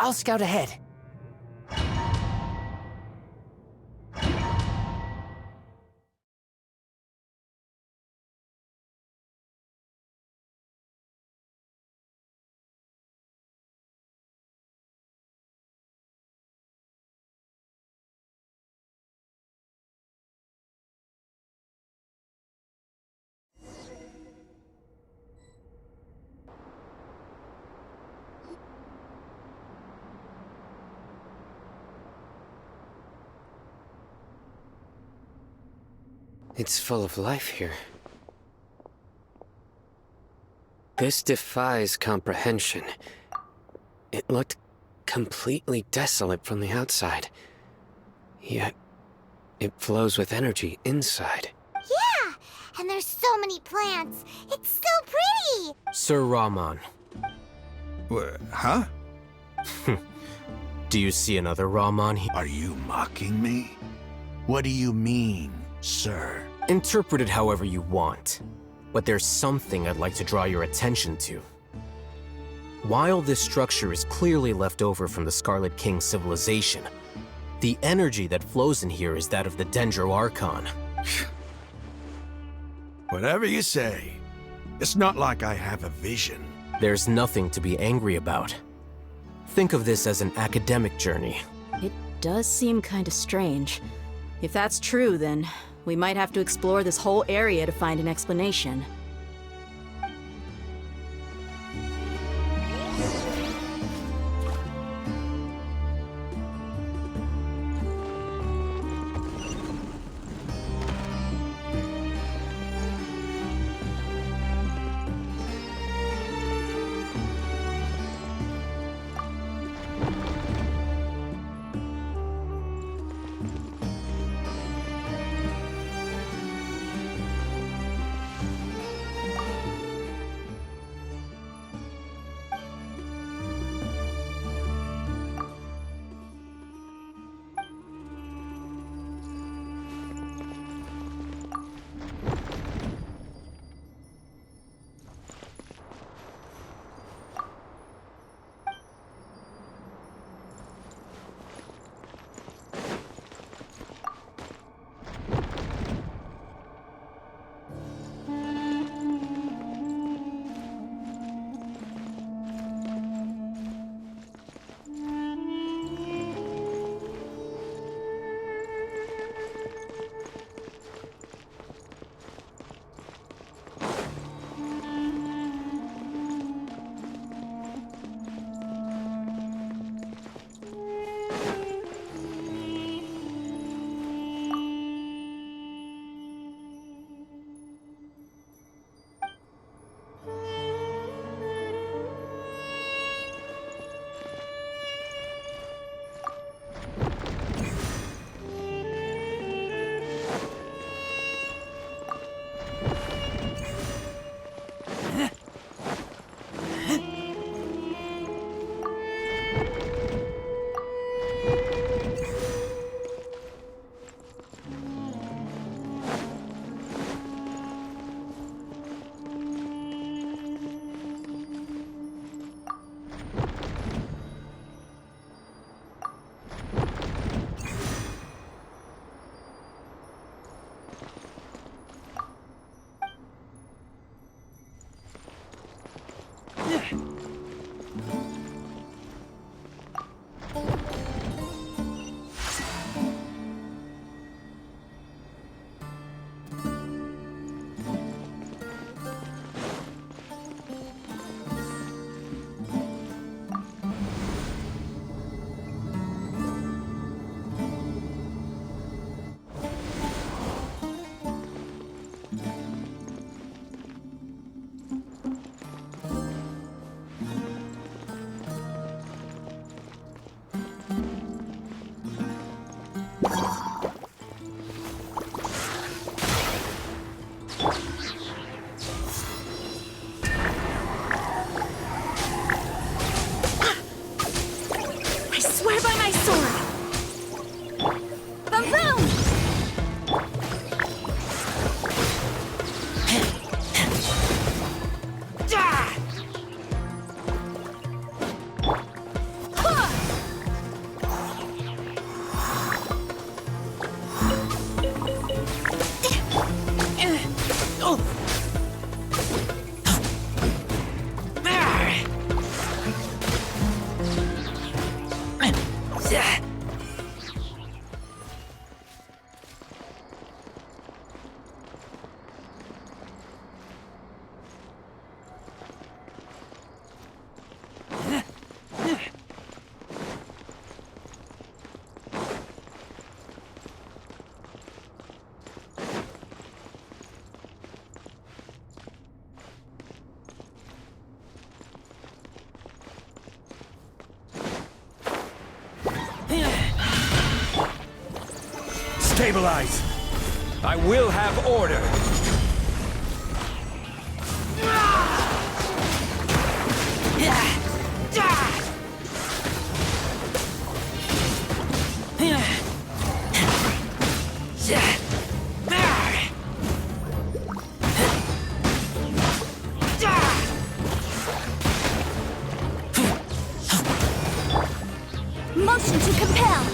I'll scout ahead. It's full of life here. This defies comprehension. It looked completely desolate from the outside. Yet, it flows with energy inside. Yeah! And there's so many plants. It's so pretty! Sir Rahman. Huh? Do you see another Rahman here? Are you mocking me? What do you mean, sir? Interpret it however you want. But there's something I'd like to draw your attention to. While this structure is clearly left over from the Scarlet King civilization, the energy that flows in here is that of the Dendro Archon. Whatever you say. It's not like I have a vision. There's nothing to be angry about. Think of this as an academic journey. It does seem kinda strange. If that's true, then we might have to explore this whole area to find an explanation. Stabilize! I will have order! Motion to compel.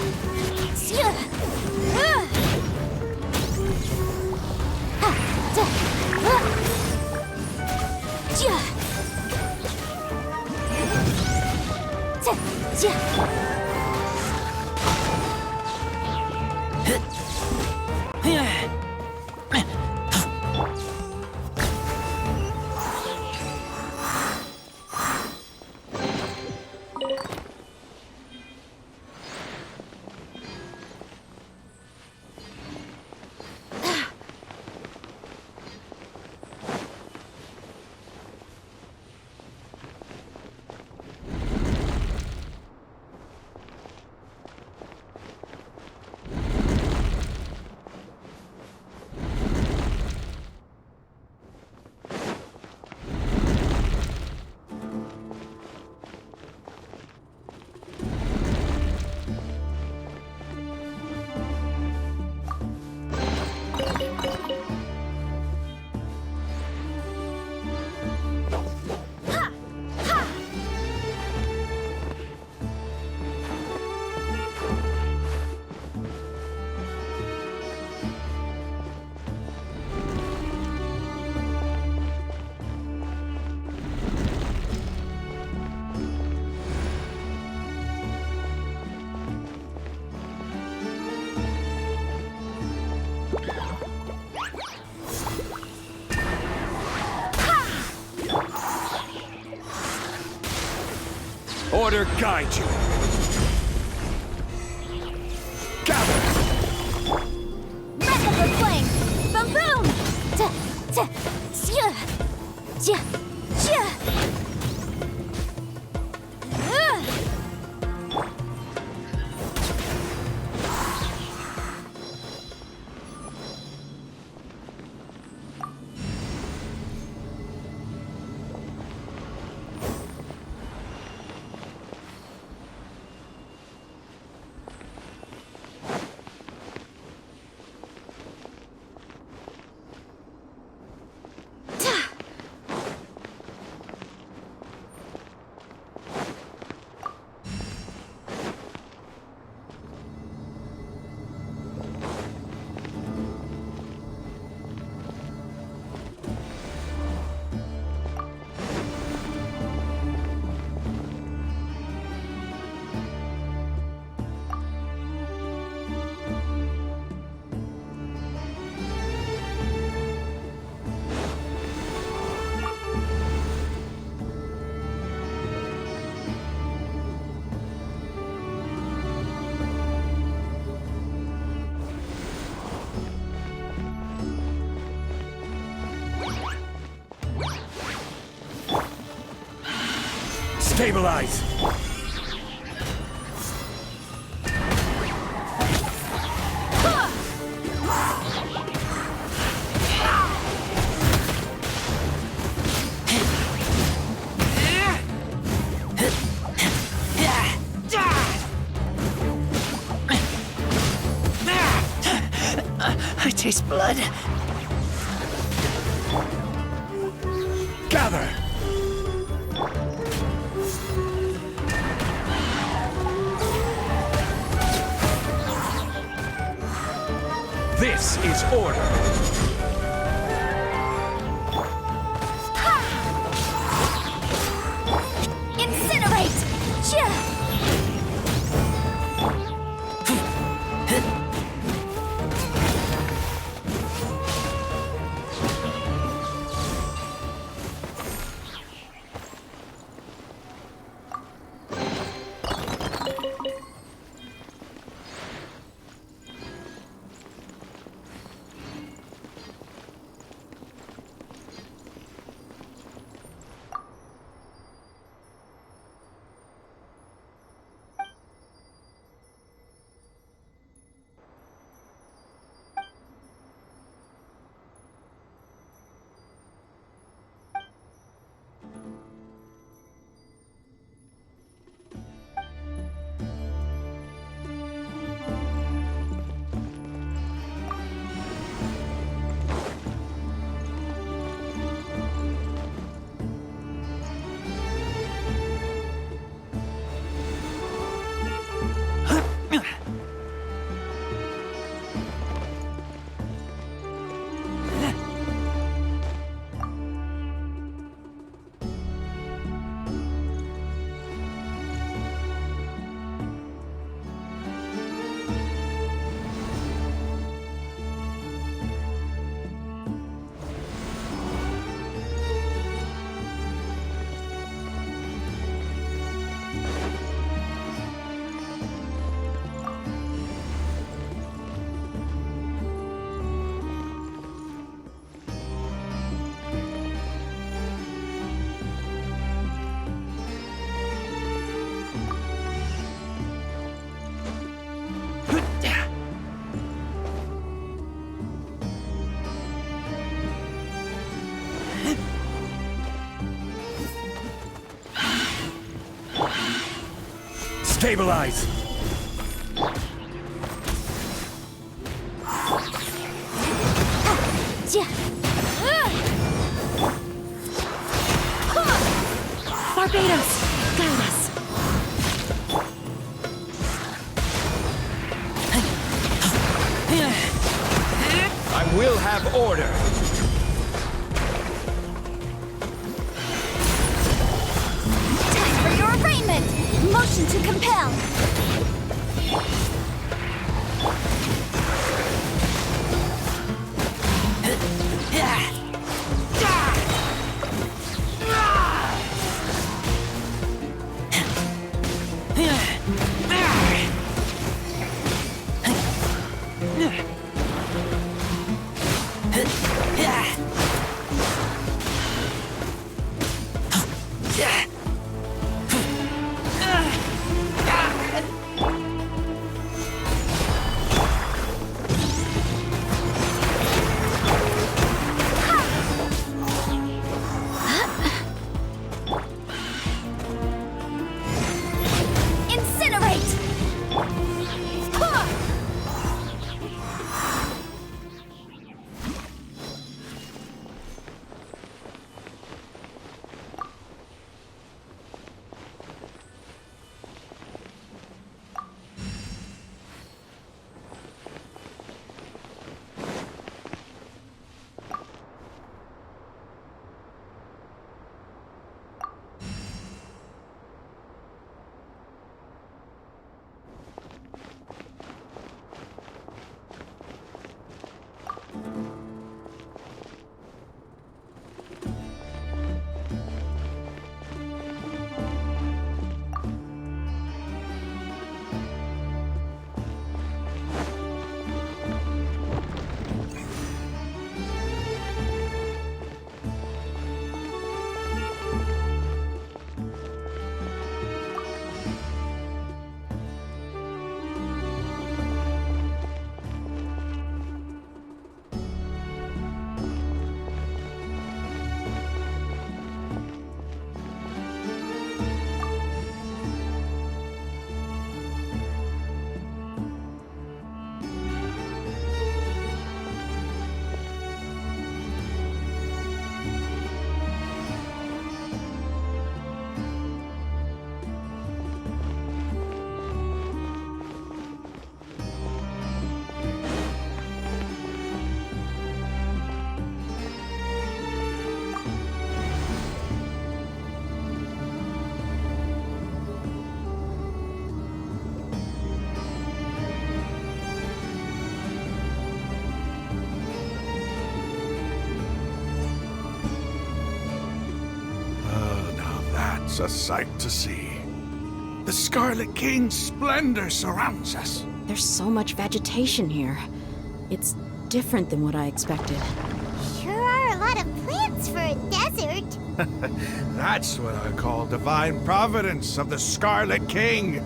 Order guide you! Gather! Magnified flame! Boom boom! Stabilize! I taste blood. Gather! This is order! Incinerate! Stabilize! Barbados, guide us. I will have order! Time for your arraignment! Motion to compel! Incinerate! It's a sight to see. The Scarlet King's splendor surrounds us. There's so much vegetation here. It's different than what I expected. Sure are a lot of plants for a desert. That's what I call divine providence of the Scarlet King.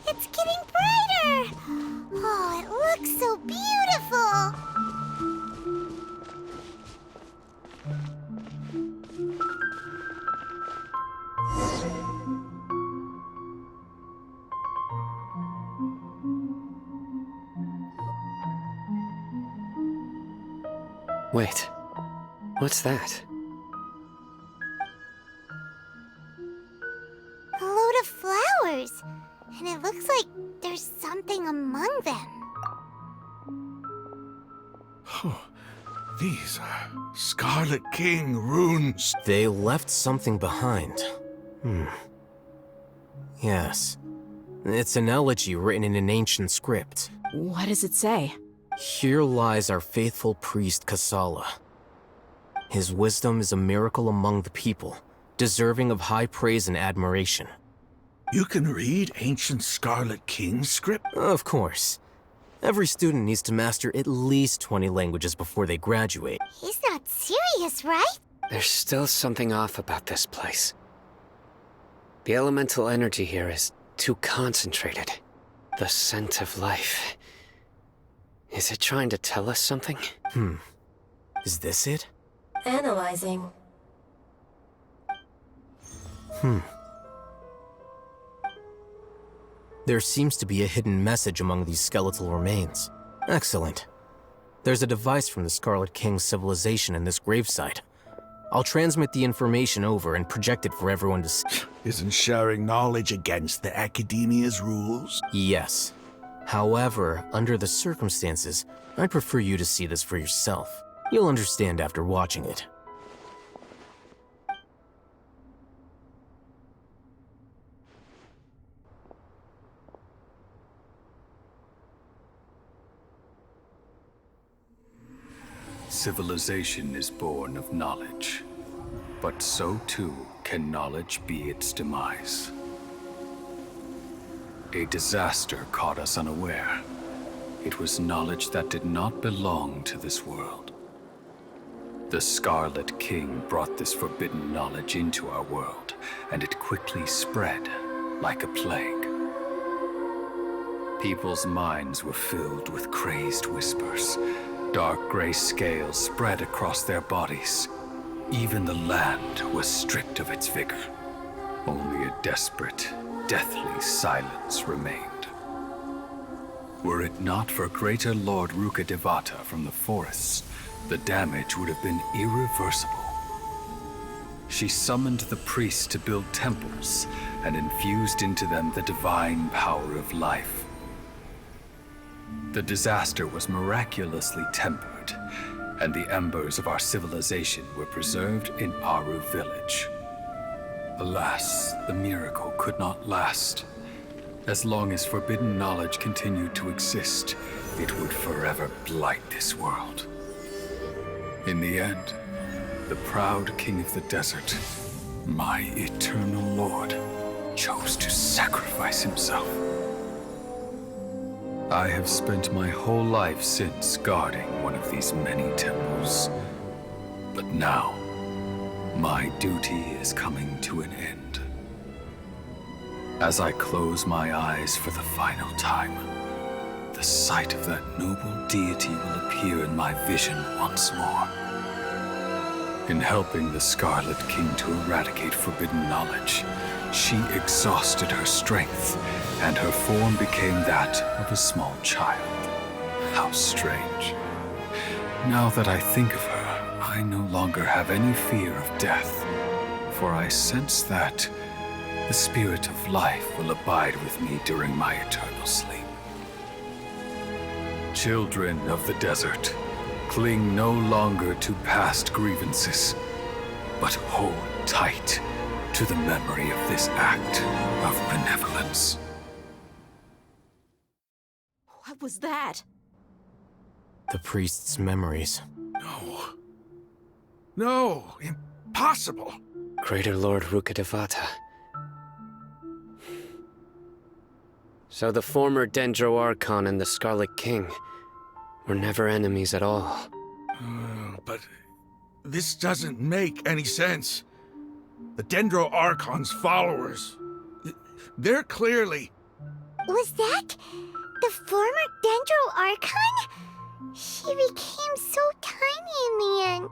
It's getting brighter! Oh, it looks so beautiful! Wait, what's that? A load of flowers. And it looks like there's something among them. These are Scarlet King runes. They left something behind. Yes. It's an elegy written in an ancient script. What does it say? Here lies our faithful priest Kasala. His wisdom is a miracle among the people, deserving of high praise and admiration. You can read ancient Scarlet King script? Of course. Every student needs to master at least 20 languages before they graduate. He's not serious, right? There's still something off about this place. The elemental energy here is too concentrated. The scent of life. Is it trying to tell us something? Is this it? Analyzing. There seems to be a hidden message among these skeletal remains. Excellent. There's a device from the Scarlet King's civilization in this gravesite. I'll transmit the information over and project it for everyone to see. Isn't sharing knowledge against the Academia's rules? Yes. However, under the circumstances, I'd prefer you to see this for yourself. You'll understand after watching it. Civilization is born of knowledge, but so too can knowledge be its demise. A disaster caught us unaware. It was knowledge that did not belong to this world. The Scarlet King brought this forbidden knowledge into our world, and it quickly spread like a plague. People's minds were filled with crazed whispers. Dark gray scales spread across their bodies. Even the land was stripped of its vigor. Only a desperate, deathly silence remained. Were it not for greater Lord Rukkhadevata from the forests, the damage would have been irreversible. She summoned the priests to build temples and infused into them the divine power of life. The disaster was miraculously tempered, and the embers of our civilization were preserved in Aru village. Alas, the miracle could not last. As long as forbidden knowledge continued to exist, it would forever blight this world. In the end, the proud king of the desert, my eternal lord, chose to sacrifice himself. I have spent my whole life since guarding one of these many temples. But now, my duty is coming to an end. As I close my eyes for the final time, the sight of that noble deity will appear in my vision once more. In helping the Scarlet King to eradicate forbidden knowledge, she exhausted her strength, and her form became that of a small child. How strange. Now that I think of her, I no longer have any fear of death, for I sense that the spirit of life will abide with me during my eternal sleep. Children of the desert, cling no longer to past grievances, but hold tight to the memory of this act of benevolence. What was that? The priest's memories. No, impossible. Greater Lord Rukkhadevata. So the former Dendro Archon and the Scarlet King were never enemies at all. But this doesn't make any sense. The Dendro Archon's followers, they're clearly... Was that the former Dendro Archon? She became so tiny in the end.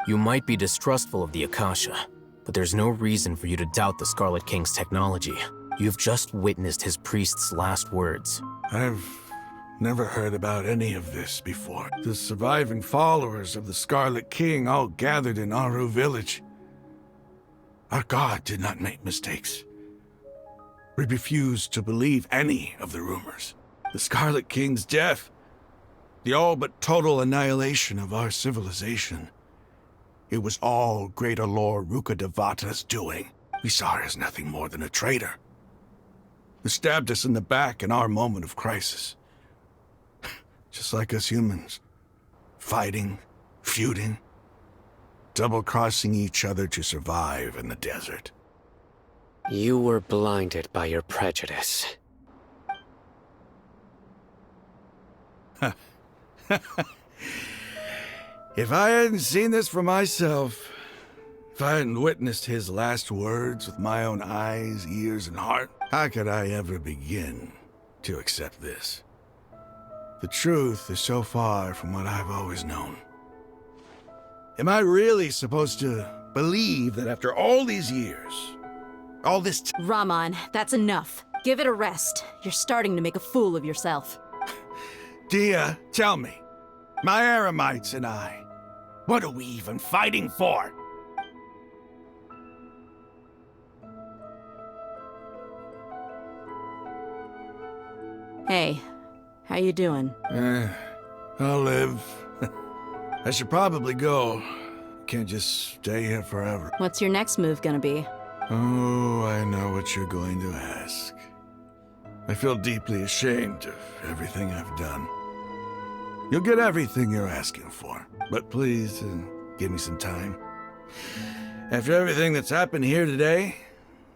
You might be distrustful of the Akasha, but there's no reason for you to doubt the Scarlet King's technology. You've just witnessed his priest's last words. I've never heard about any of this before. The surviving followers of the Scarlet King all gathered in Aru village. Our god did not make mistakes. We refused to believe any of the rumors. The Scarlet King's death, the all but total annihilation of our civilization. It was all Greater Lord Rukkhadevata's doing. We saw her as nothing more than a traitor. They stabbed us in the back in our moment of crisis. Just like us humans. Fighting, feuding, double-crossing each other to survive in the desert. You were blinded by your prejudice. If I hadn't seen this for myself, if I hadn't witnessed his last words with my own eyes, ears, and heart, how could I ever begin to accept this? The truth is so far from what I've always known. Am I really supposed to believe that after all these years, all this Raman, that's enough. Give it a rest. You're starting to make a fool of yourself. Dia, tell me, my Eremites and I, what are we even fighting for? Hey, how you doing? I'll live. I should probably go. Can't just stay here forever. What's your next move gonna be? Oh, I know what you're going to ask. I feel deeply ashamed of everything I've done. You'll get everything you're asking for, but please, give me some time. After everything that's happened here today,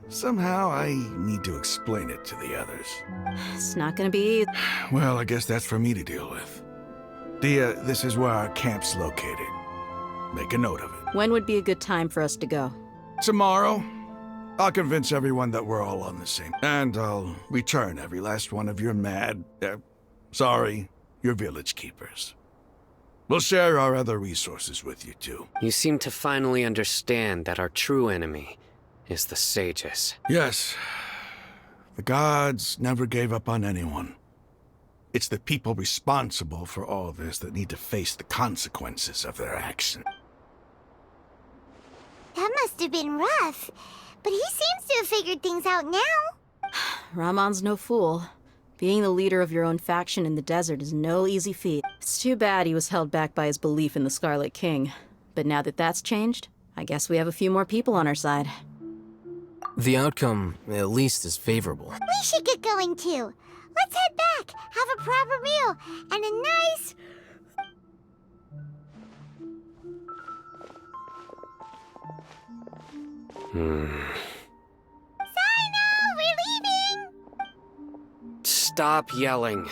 somehow I need to explain it to the others. It's not gonna be... Well, I guess that's for me to deal with. Dia, this is where our camp's located. Make a note of it. When would be a good time for us to go? Tomorrow, I'll convince everyone that we're all on the same... And I'll return every last one of your your village keepers. We'll share our other resources with you, too. You seem to finally understand that our true enemy is the sages. Yes. The gods never gave up on anyone. It's the people responsible for all this that need to face the consequences of their action. That must have been rough, but he seems to have figured things out now. Ramon's no fool. Being the leader of your own faction in the desert is no easy feat. It's too bad he was held back by his belief in the Scarlet King. But now that that's changed, I guess we have a few more people on our side. The outcome, at least, is favorable. We should get going too. Let's head back, have a proper meal, and a nice... Sino, we're leaving! Stop yelling.